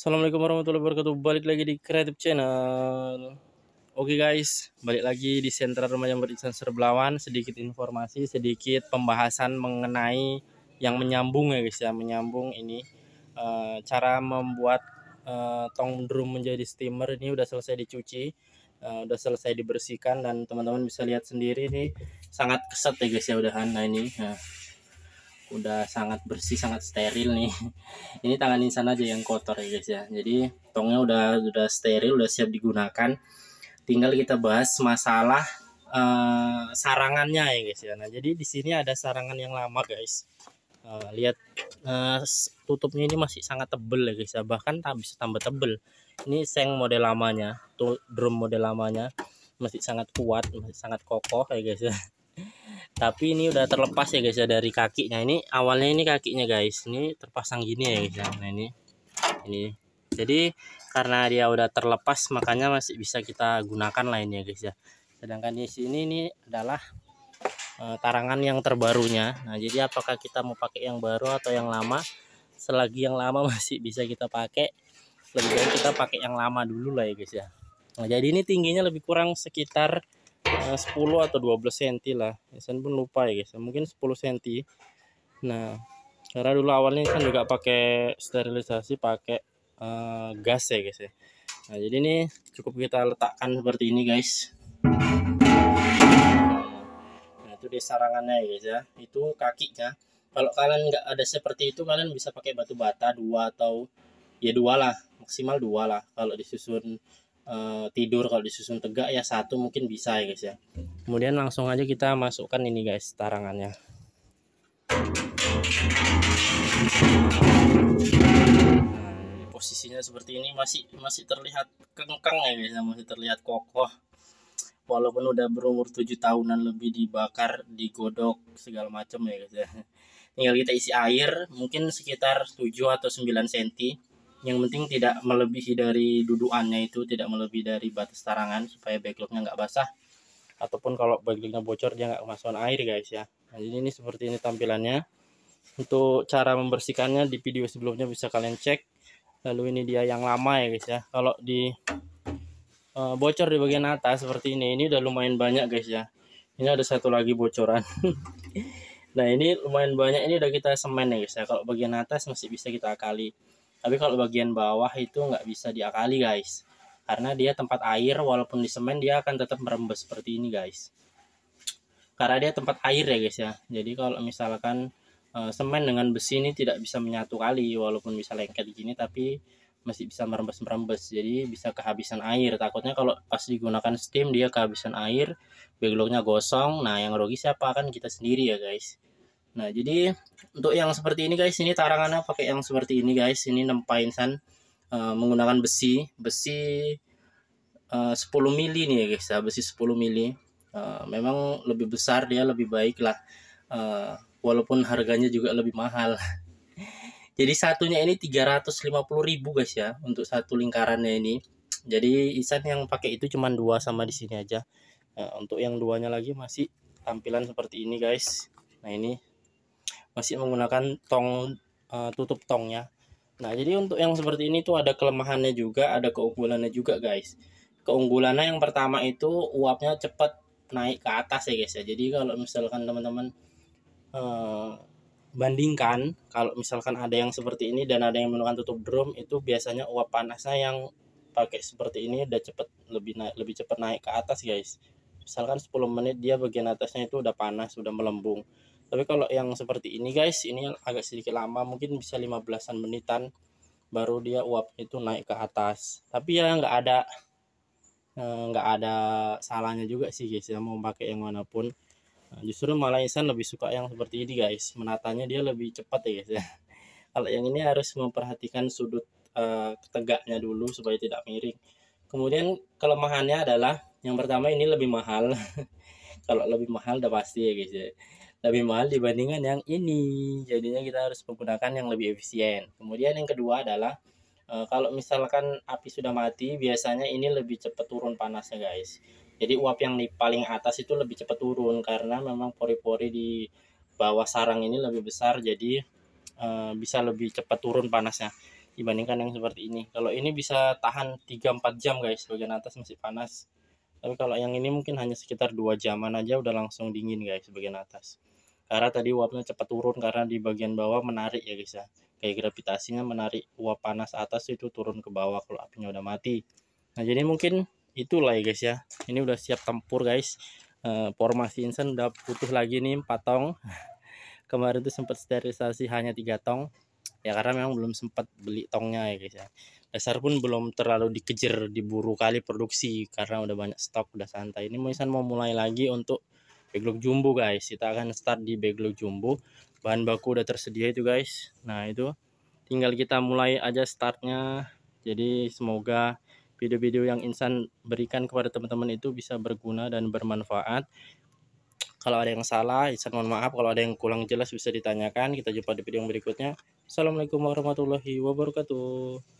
Assalamualaikum warahmatullahi wabarakatuh. Balik lagi di Creative Channel. Oke guys, balik lagi di sentra remaja berinstansi Belawan. Sedikit informasi, sedikit pembahasan mengenai yang menyambung ya guys ya. Menyambung ini cara membuat tong drum menjadi steamer ini udah selesai dicuci, udah selesai dibersihkan, dan teman-teman bisa lihat sendiri nih sangat keset ya guys ya udahan. Nah ini udah sangat bersih, sangat steril nih. Ini tangan insan aja yang kotor ya guys ya. Jadi tongnya udah steril, udah siap digunakan. Tinggal kita bahas masalah sarangannya ya guys ya. Nah jadi di sini ada sarangan yang lama guys. Lihat tutupnya ini masih sangat tebel ya guys ya. Bahkan bisa tambah tebel. Ini seng model lamanya, tuh drum model lamanya masih sangat kuat, masih sangat kokoh ya guys ya. Tapi ini udah terlepas ya guys ya dari kakinya. Ini awalnya ini kakinya guys, ini terpasang gini ya guys ya. Nah ini jadi karena dia udah terlepas makanya masih bisa kita gunakan lainnya guys ya. Sedangkan di sini ini adalah tarangan yang terbarunya. Nah jadi apakah kita mau pakai yang baru atau yang lama? Selagi yang lama masih bisa kita pakai, lebih baik kita pakai yang lama dulu lah ya guys ya. Nah jadi ini tingginya lebih kurang sekitar 10 atau 12 cm lah. Saya pun lupa ya guys, mungkin 10 cm. Nah karena dulu awalnya kan juga pakai sterilisasi pakai gas ya guys ya. Nah jadi ini cukup kita letakkan seperti ini guys. Nah itu dia sarangannya ya guys ya, itu kakinya. Kalau kalian nggak ada seperti itu, kalian bisa pakai batu bata 2 atau ya 2 lah, maksimal 2 lah. Kalau disusun tidur, kalau disusun tegak ya 1 mungkin bisa ya guys ya. Kemudian langsung aja kita masukkan ini guys tarangannya. Nah, posisinya seperti ini masih terlihat kengkang ya guys, masih terlihat kokoh. Walaupun udah berumur 7 tahunan lebih, dibakar, digodok segala macam ya guys ya. Tinggal kita isi air mungkin sekitar 7 atau 9 cm. Yang penting tidak melebihi dari dudukannya, itu tidak melebihi dari batas tarangan supaya backlognya nggak basah, ataupun kalau backlognya bocor dia nggak kemasukan air guys ya. Nah jadi ini seperti ini tampilannya. Untuk cara membersihkannya di video sebelumnya bisa kalian cek. Lalu ini dia yang lama ya guys ya. Kalau di bocor di bagian atas seperti ini udah lumayan banyak guys ya. Ini ada satu lagi bocoran. Nah ini lumayan banyak, ini udah kita semen ya guys ya. Kalau bagian atas masih bisa kita akali, tapi kalau bagian bawah itu nggak bisa diakali guys, karena dia tempat air. Walaupun di semen dia akan tetap merembes seperti ini guys, karena dia tempat air ya guys ya. Jadi kalau misalkan semen dengan besi ini tidak bisa menyatu kali, walaupun bisa lengket di sini tapi masih bisa merembes, jadi bisa kehabisan air. Takutnya kalau pas digunakan steam dia kehabisan air, backlognya gosong. Nah yang rugi siapa? Kan kita sendiri ya guys. Nah jadi untuk yang seperti ini guys, ini tarangannya pakai yang seperti ini guys. Ini nempa insan menggunakan besi 10 mili nih ya guys ya, besi 10 mili. Memang lebih besar, dia lebih baik lah, walaupun harganya juga lebih mahal. Jadi satunya ini 350.000 guys ya untuk satu lingkarannya ini. Jadi Isan yang pakai itu cuma 2 sama di sini aja. Untuk yang duanya lagi masih tampilan seperti ini guys. Nah ini masih menggunakan tong tutup tongnya. Nah jadi untuk yang seperti ini tuh ada kelemahannya juga, ada keunggulannya juga guys. Keunggulannya yang pertama itu uapnya cepat naik ke atas ya guys ya. Jadi kalau misalkan teman-teman bandingkan, kalau misalkan ada yang seperti ini dan ada yang menggunakan tutup drum, itu biasanya uap panasnya yang pakai seperti ini udah lebih cepat naik ke atas guys. Misalkan 10 menit dia bagian atasnya itu udah panas, udah melembung. Tapi kalau yang seperti ini guys, ini agak sedikit lama, mungkin bisa 15-an menitan baru dia uap itu naik ke atas. Tapi ya nggak ada salahnya juga sih guys ya, mau pakai yang manapun. Nah, justru malah Insan lebih suka yang seperti ini guys, menatanya dia lebih cepat ya guys ya. Kalau yang ini harus memperhatikan sudut tegaknya dulu supaya tidak miring. Kemudian kelemahannya adalah yang pertama ini lebih mahal. Kalau lebih mahal udah pasti ya guys ya, lebih mahal dibandingkan yang ini, jadinya kita harus menggunakan yang lebih efisien. Kemudian yang kedua adalah kalau misalkan api sudah mati, biasanya ini lebih cepat turun panasnya guys. Jadi uap yang di paling atas itu lebih cepat turun karena memang pori-pori di bawah sarang ini lebih besar, jadi bisa lebih cepat turun panasnya. dibandingkan yang seperti ini. Kalau ini bisa tahan 3-4 jam guys, bagian atas masih panas. Tapi kalau yang ini mungkin hanya sekitar 2 jaman aja udah langsung dingin guys bagian atas. Karena tadi uapnya cepat turun karena di bagian bawah menarik ya guys ya. Kayak gravitasinya menarik uap panas atas itu turun ke bawah kalau apinya udah mati. Nah, jadi mungkin itulah ya guys ya. Ini udah siap tempur guys. Formasi insan udah butuh lagi nih 4 tong. Kemarin tuh sempat sterilisasi hanya 3 tong. Ya karena memang belum sempat beli tongnya ya guys ya. Dasar pun belum terlalu dikejar, diburu kali produksi karena udah banyak stok, udah santai. Ini Insan mau mulai lagi untuk backlog jumbo guys. Kita akan start di backlog jumbo. Bahan baku udah tersedia itu guys. Nah itu tinggal kita mulai aja startnya. Jadi semoga video-video yang Insan berikan kepada teman-teman itu bisa berguna dan bermanfaat. Kalau ada yang salah, Insan mohon maaf. Kalau ada yang kurang jelas bisa ditanyakan. Kita jumpa di video yang berikutnya. Assalamualaikum warahmatullahi wabarakatuh.